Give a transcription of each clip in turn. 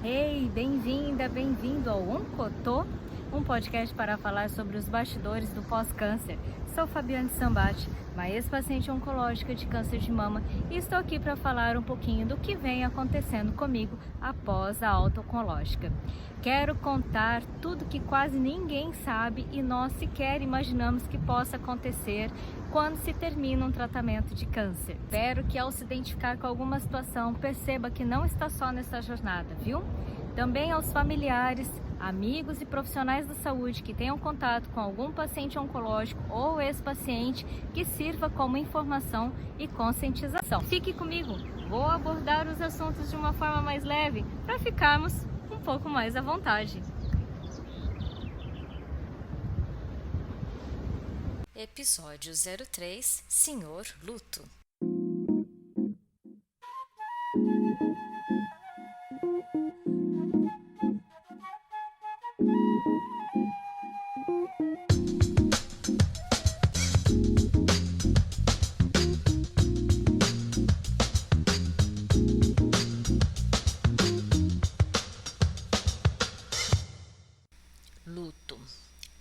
Ei, bem-vinda, bem-vindo ao Oncotô, um podcast para falar sobre os bastidores do pós-câncer. Sou Fabiane Sambati, uma ex-paciente oncológica de câncer de mama e estou aqui para falar um pouquinho do que vem acontecendo comigo após a alta oncológica. Quero contar tudo que quase ninguém sabe e nós sequer imaginamos que possa acontecer quando se termina um tratamento de câncer. Espero que ao se identificar com alguma situação, perceba que não está só nessa jornada, viu? Também aos familiares, amigos e profissionais da saúde que tenham contato com algum paciente oncológico ou ex-paciente, que sirva como informação e conscientização. Fique comigo, vou abordar os assuntos de uma forma mais leve para ficarmos um pouco mais à vontade. Episódio 03 Senhor Luto. Luto.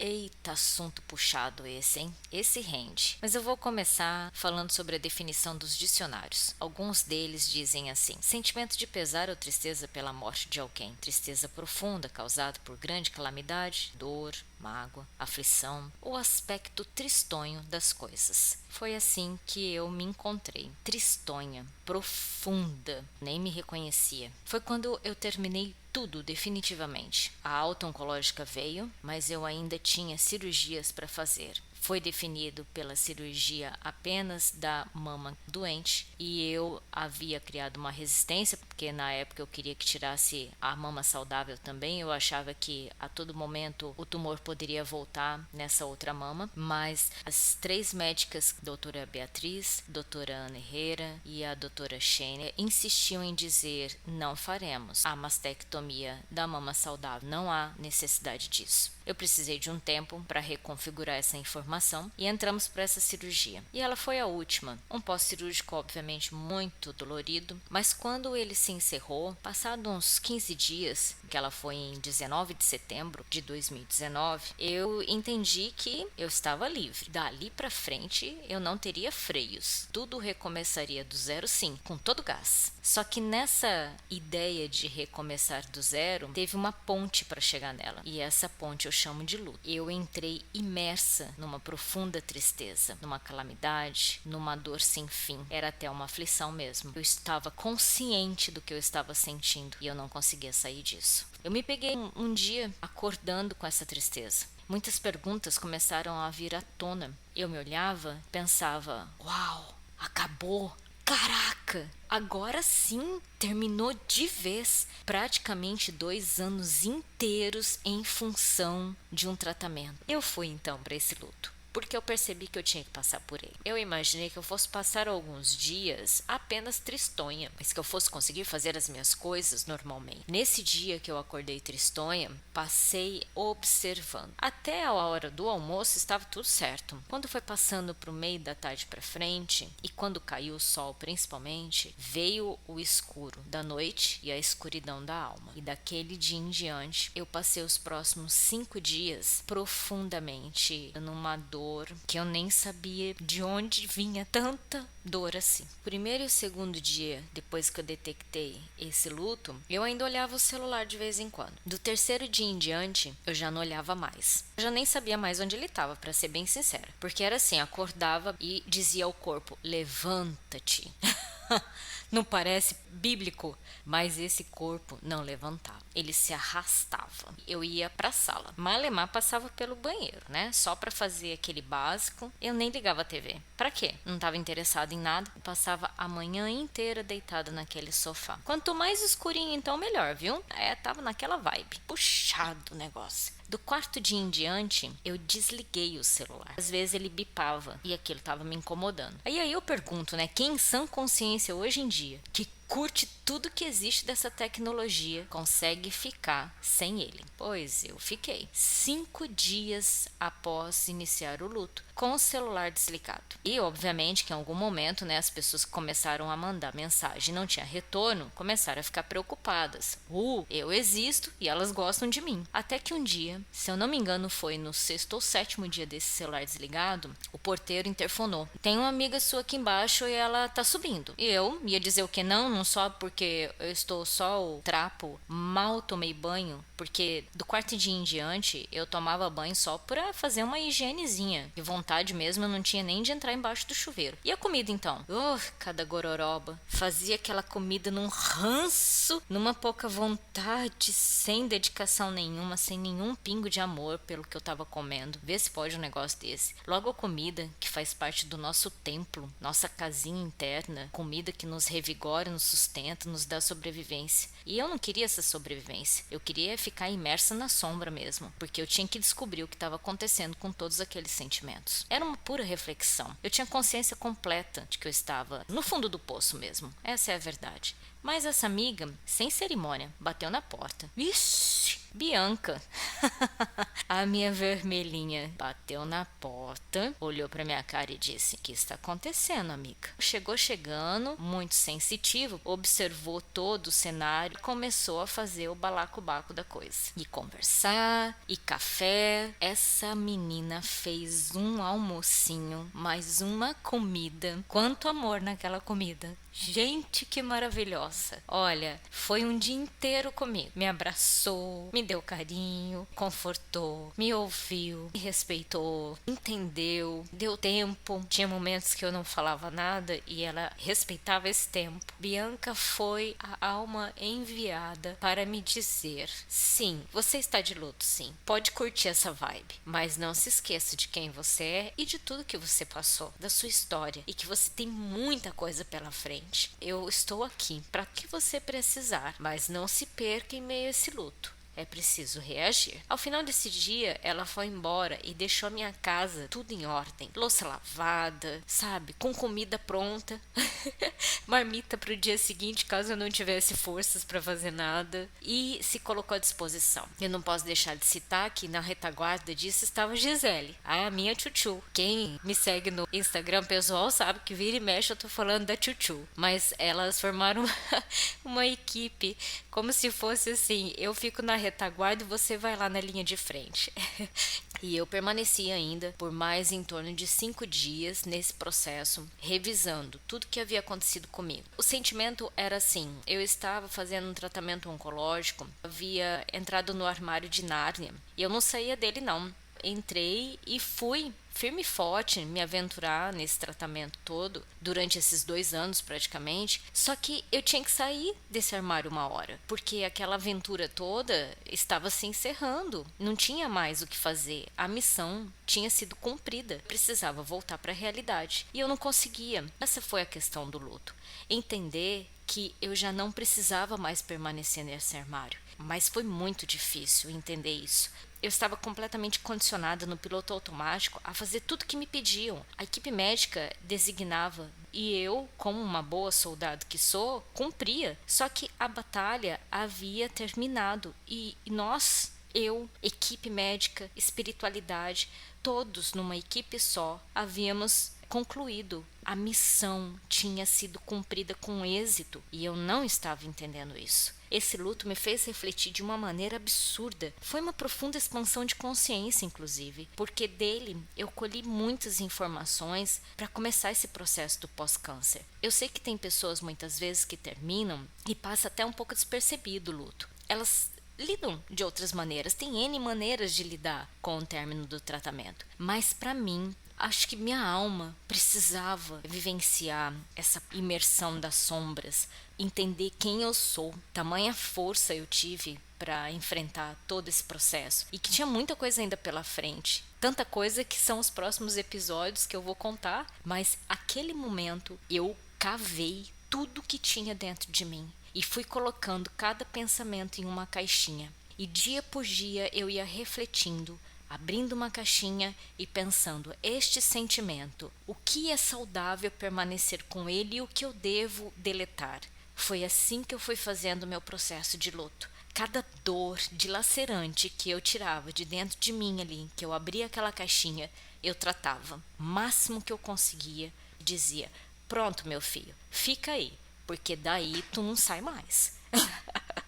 Eita, assunto puxado esse, hein? Esse rende. Mas eu vou começar falando sobre a definição dos dicionários. Alguns deles dizem assim: sentimento de pesar ou tristeza pela morte de alguém. Tristeza profunda causada por grande calamidade, dor, mágoa, aflição ou aspecto tristonho das coisas. Foi assim que eu me encontrei. Tristonha, profunda, nem me reconhecia. Foi quando eu terminei tudo definitivamente. A alta oncológica veio, mas eu ainda tinha cirurgias para fazer. Foi definido pela cirurgia apenas da mama doente e eu havia criado uma resistência, porque na época eu queria que tirasse a mama saudável também. Eu achava que a todo momento o tumor poderia voltar nessa outra mama, mas as três médicas, doutora Beatriz, doutora Ana Herrera e a doutora Shane, insistiam em dizer: não faremos a mastectomia da mama saudável, não há necessidade disso. Eu precisei de um tempo para reconfigurar essa informação e entramos para essa cirurgia. E ela foi a última. Um pós-cirúrgico, obviamente, muito dolorido, mas quando ele se encerrou, passado uns 15 dias, que ela foi em 19 de setembro de 2019, eu entendi que eu estava livre. Dali para frente, eu não teria freios. Tudo recomeçaria do zero, sim, com todo gás. Só que nessa ideia de recomeçar do zero, teve uma ponte para chegar nela. E essa ponte eu chamo de luto. Eu entrei imersa numa profunda tristeza, numa calamidade, numa dor sem fim. Era até uma aflição mesmo. Eu estava consciente do que eu estava sentindo e eu não conseguia sair disso. Eu me peguei um dia acordando com essa tristeza. Muitas perguntas começaram a vir à tona. Eu me olhava, pensava: uau, acabou! Caraca! Agora sim, terminou de vez. Praticamente 2 anos inteiros em função de um tratamento. Eu fui então para esse luto, porque eu percebi que eu tinha que passar por ele. Eu imaginei que eu fosse passar alguns dias apenas tristonha, mas que eu fosse conseguir fazer as minhas coisas normalmente. Nesse dia que eu acordei tristonha, passei observando. Até a hora do almoço estava tudo certo. Quando foi passando para o meio da tarde para frente, e quando caiu o sol principalmente, veio o escuro da noite e a escuridão da alma. E daquele dia em diante, eu passei os próximos 5 dias profundamente numa dor que eu nem sabia de onde vinha tanta dor assim. Primeiro e o segundo dia, depois que eu detectei esse luto, eu ainda olhava o celular de vez em quando. Do terceiro dia em diante, eu já não olhava mais. Eu já nem sabia mais onde ele estava, para ser bem sincera. Porque era assim, acordava e dizia ao corpo: levanta-te. Não parece bíblico? Mas esse corpo não levantava. Ele se arrastava. Eu ia para a sala. Malemar passava pelo banheiro, né? Só para fazer aquele básico. Eu nem ligava a TV. Para quê? Não estava interessado em nada. Eu passava a manhã inteira deitada naquele sofá. Quanto mais escurinho, então melhor, viu? Tava naquela vibe. Puxado o negócio. Do quarto dia em diante, eu desliguei o celular. Às vezes ele bipava e aquilo estava me incomodando. Aí eu pergunto, né? Quem em sã consciência hoje em dia, que curte tudo que existe dessa tecnologia, consegue ficar sem ele. Pois eu fiquei 5 dias após iniciar o luto, com o celular desligado. E obviamente que em algum momento, né, as pessoas que começaram a mandar mensagem e não tinha retorno, começaram a ficar preocupadas. Eu existo e elas gostam de mim. Até que um dia, se eu não me engano foi no 6º ou 7º dia desse celular desligado, o porteiro interfonou. Tem uma amiga sua aqui embaixo e ela tá subindo. E eu ia dizer o que? Não sobe porque eu estou só o trapo, mal tomei banho, porque do quarto dia em diante eu tomava banho só pra fazer uma higienezinha. De vontade mesmo eu não tinha nem de entrar embaixo do chuveiro. E a comida então? Cada gororoba. Fazia aquela comida num ranço, numa pouca vontade, sem dedicação nenhuma, sem nenhum pingo de amor pelo que eu tava comendo. Vê se pode um negócio desse. Logo a comida, que faz parte do nosso templo, nossa casinha interna, comida que nos revigora, nos sustenta, nos dá sobrevivência. E eu não queria essa sobrevivência. Eu queria ficar imersa na sombra mesmo, porque eu tinha que descobrir o que estava acontecendo com todos aqueles sentimentos. Era uma pura reflexão. Eu tinha consciência completa de que eu estava no fundo do poço mesmo. Essa é a verdade. Mas essa amiga, sem cerimônia, bateu na porta. Ixi! Bianca, a minha vermelhinha, bateu na porta, olhou pra minha cara e disse: o que está acontecendo, amiga? Chegou chegando, muito sensitivo, observou todo o cenário e começou a fazer o balacobaco da coisa. E conversar, e café. Essa menina fez um almocinho, mais uma comida. Quanto amor naquela comida. Gente, que maravilhosa. Olha, foi um dia inteiro comigo. Me abraçou, me deu carinho, confortou, me ouviu, me respeitou, entendeu, deu tempo. Tinha momentos que eu não falava nada e ela respeitava esse tempo. Bianca foi a alma enviada para me dizer: sim, você está de luto, sim. Pode curtir essa vibe, mas não se esqueça de quem você é e de tudo que você passou, da sua história, e que você tem muita coisa pela frente. Eu estou aqui para o que você precisar, mas não se perca em meio a esse luto. É preciso reagir. Ao final desse dia, ela foi embora e deixou a minha casa tudo em ordem. Louça lavada, sabe? Com comida pronta. Marmita para o dia seguinte, caso eu não tivesse forças para fazer nada. E se colocou à disposição. Eu não posso deixar de citar que na retaguarda disso estava Gisele, a minha tchutchu. Quem me segue no Instagram pessoal sabe que vira e mexe eu tô falando da tchutchu. Mas elas formaram uma equipe como se fosse assim: eu fico na retaguarda e você vai lá na linha de frente. E eu permaneci ainda por mais em torno de 5 dias nesse processo, revisando tudo que havia acontecido comigo. O sentimento era assim: eu estava fazendo um tratamento oncológico, havia entrado no armário de Nárnia e eu não saía dele não. Entrei e fui firme e forte me aventurar nesse tratamento todo durante esses 2 anos praticamente. Só que eu tinha que sair desse armário uma hora, porque aquela aventura toda estava se encerrando, não tinha mais o que fazer, a missão tinha sido cumprida, precisava voltar para a realidade e eu não conseguia. Essa foi a questão do luto, entender que eu já não precisava mais permanecer nesse armário. Mas foi muito difícil entender isso. Eu estava completamente condicionada no piloto automático a fazer tudo que me pediam. A equipe médica designava e eu, como uma boa soldado que sou, cumpria. Só que a batalha havia terminado e nós, eu, equipe médica, espiritualidade, todos numa equipe só, havíamos concluído. A missão tinha sido cumprida com êxito e eu não estava entendendo isso. Esse luto me fez refletir de uma maneira absurda. Foi uma profunda expansão de consciência, inclusive, porque dele eu colhi muitas informações para começar esse processo do pós-câncer. Eu sei que tem pessoas muitas vezes que terminam e passa até um pouco despercebido o luto. Elas lidam de outras maneiras, tem N maneiras de lidar com o término do tratamento. Mas para mim, acho que minha alma precisava vivenciar essa imersão das sombras, entender quem eu sou. Tamanha força eu tive para enfrentar todo esse processo e que tinha muita coisa ainda pela frente. Tanta coisa que são os próximos episódios que eu vou contar, mas aquele momento eu cavei tudo que tinha dentro de mim e fui colocando cada pensamento em uma caixinha. E dia por dia eu ia refletindo, abrindo uma caixinha e pensando: este sentimento, o que é saudável permanecer com ele e o que eu devo deletar? Foi assim que eu fui fazendo o meu processo de luto. Cada dor dilacerante que eu tirava de dentro de mim ali, que eu abria aquela caixinha, eu tratava. O máximo que eu conseguia, dizia: pronto, meu filho, fica aí, porque daí tu não sai mais.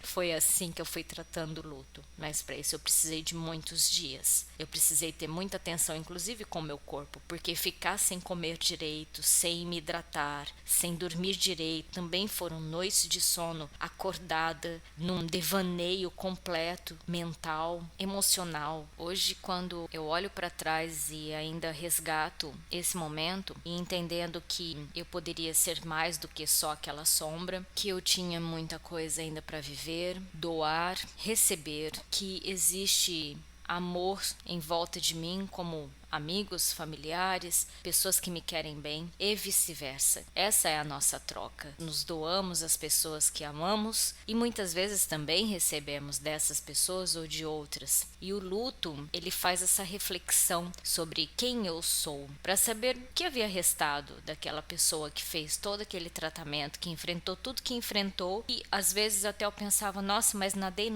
Foi assim que eu fui tratando o luto, mas para isso eu precisei de muitos dias. Eu precisei ter muita atenção, inclusive com o meu corpo, porque ficar sem comer direito, sem me hidratar, sem dormir direito, também foram noites de sono acordada, num devaneio completo, mental, emocional. Hoje, quando eu olho para trás e ainda resgato esse momento, e entendendo que eu poderia ser mais do que só aquela sombra, que eu tinha muita coisa ainda para viver, doar, receber, que existe amor em volta de mim, como amigos, familiares, pessoas que me querem bem e vice-versa. Essa é a nossa troca. Nos doamos às pessoas que amamos e muitas vezes também recebemos dessas pessoas ou de outras. E o luto, ele faz essa reflexão sobre quem eu sou, para saber o que havia restado daquela pessoa que fez todo aquele tratamento, que enfrentou tudo que enfrentou, e às vezes até eu pensava: nossa, mas nadei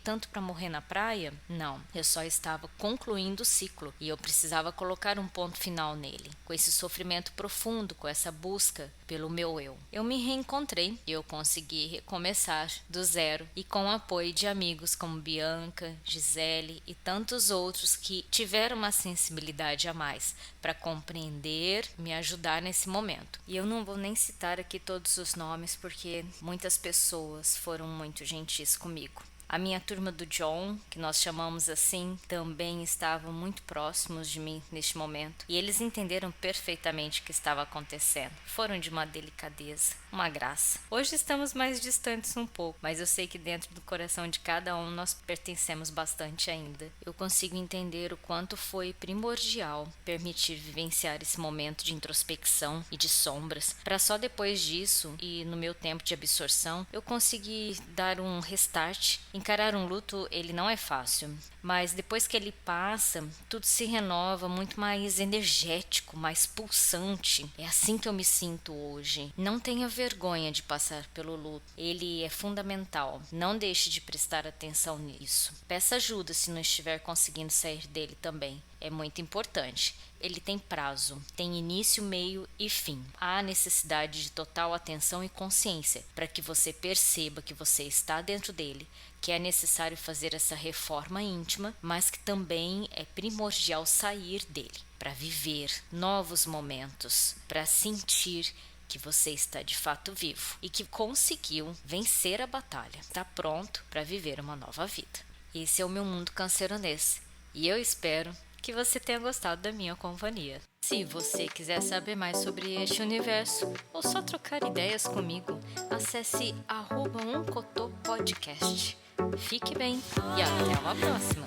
tanto para morrer na praia? Não, eu só estava concluindo o ciclo e eu precisava colocar um ponto final nele. Com esse sofrimento profundo, com essa busca pelo meu eu me reencontrei e eu consegui recomeçar do zero, e com o apoio de amigos como Bianca, Gisele e tantos outros que tiveram uma sensibilidade a mais para compreender, me ajudar nesse momento. E eu não vou nem citar aqui todos os nomes, porque muitas pessoas foram muito gentis comigo. A minha turma do John, que nós chamamos assim, também estavam muito próximos de mim neste momento. E eles entenderam perfeitamente o que estava acontecendo. Foram de uma delicadeza, uma graça. Hoje estamos mais distantes um pouco, mas eu sei que dentro do coração de cada um nós pertencemos bastante ainda. Eu consigo entender o quanto foi primordial permitir vivenciar esse momento de introspecção e de sombras, para só depois disso, e no meu tempo de absorção, eu conseguir dar um restart. Encarar um luto, ele não é fácil, mas depois que ele passa, tudo se renova, muito mais energético, mais pulsante. É assim que eu me sinto hoje. Não tenha vergonha de passar pelo luto, ele é fundamental. Não deixe de prestar atenção nisso. Peça ajuda se não estiver conseguindo sair dele também. É muito importante. Ele tem prazo, tem início, meio e fim. Há necessidade de total atenção e consciência para que você perceba que você está dentro dele, que é necessário fazer essa reforma íntima, mas que também é primordial sair dele para viver novos momentos, para sentir que você está de fato vivo e que conseguiu vencer a batalha, está pronto para viver uma nova vida. Esse é o meu mundo canceronês e eu espero que você tenha gostado da minha companhia. Se você quiser saber mais sobre este universo ou só trocar ideias comigo, acesse @umcotopodcast. Fique bem e até uma próxima!